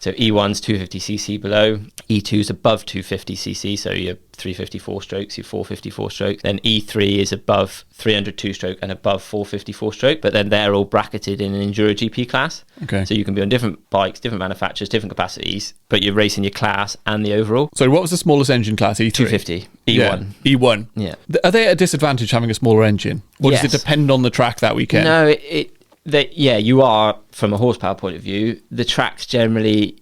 So E1's 250cc below, E2's above 250cc, so your 354 strokes, your 454 strokes. Then E3 is above 302 stroke and above 454 stroke, but then they're all bracketed in an Enduro GP class. Okay. So you can be on different bikes, different manufacturers, different capacities, but you're racing your class and the overall. So what was the smallest engine class? E3? 250, E1. Yeah. E1. Yeah. Are they at a disadvantage having a smaller engine? Or does Yes. it depend on the track that weekend? No, you are, from a horsepower point of view, the tracks generally,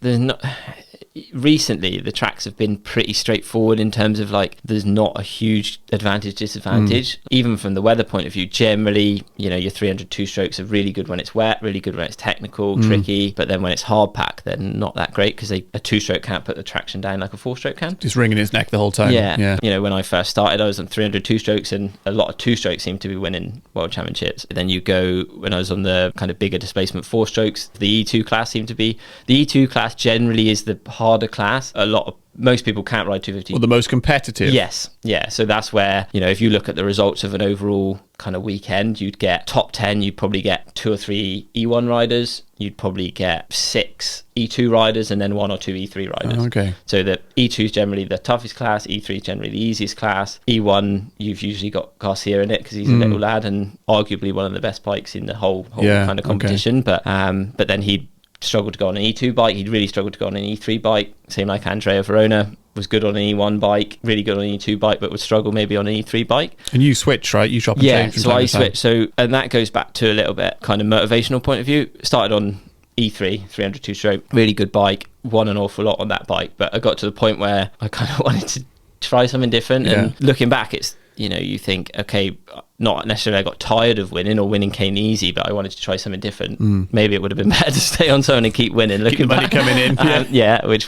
recently the tracks have been pretty straightforward in terms of like there's not a huge advantage disadvantage. Even from the weather point of view, generally, you know, your 302 strokes are really good when it's wet, really good when it's technical, tricky, but then when it's hard pack, they're not that great because a 2-stroke can't put the traction down like a 4-stroke can. Just wringing his neck the whole time. Yeah. You know, when I first started, I was on 302 strokes and a lot of 2-strokes seemed to be winning world championships. Then you go, when I was on the kind of bigger displacement 4 strokes, the E2 class seemed to be, the E2 class generally is the harder class. Most people can't ride 250. Or the most competitive. Yes. Yeah. So that's where, you know, if you look at the results of an overall kind of weekend, you'd get top 10, you'd probably get 2 or 3 E1 riders, you'd probably get 6 E2 riders, and then 1 or 2 E3 riders. Oh, okay. So the E2 is generally the toughest class, E3 is generally the easiest class. E1, you've usually got Garcia in it because he's a little lad and arguably one of the best bikes in the whole kind of competition. Okay. But then he'd struggled to go on an E2 bike. He'd really struggled to go on an E3 bike. Same like Andrea Verona, was good on an E1 bike, really good on an E2 bike, but would struggle maybe on an E3 bike. And you switch, right? You chop and change from so time I to time. switch. So, and that goes back to a little bit kind of motivational point of view. Started on E3, 302 stroke, really good bike, won an awful lot on that bike, but I got to the point where I kind of wanted to try something different. And looking back, it's, you know, you think, okay, not necessarily I got tired of winning or winning came easy, but I wanted to try something different. Maybe it would have been better to stay on something and keep winning. Keep the money coming in. Which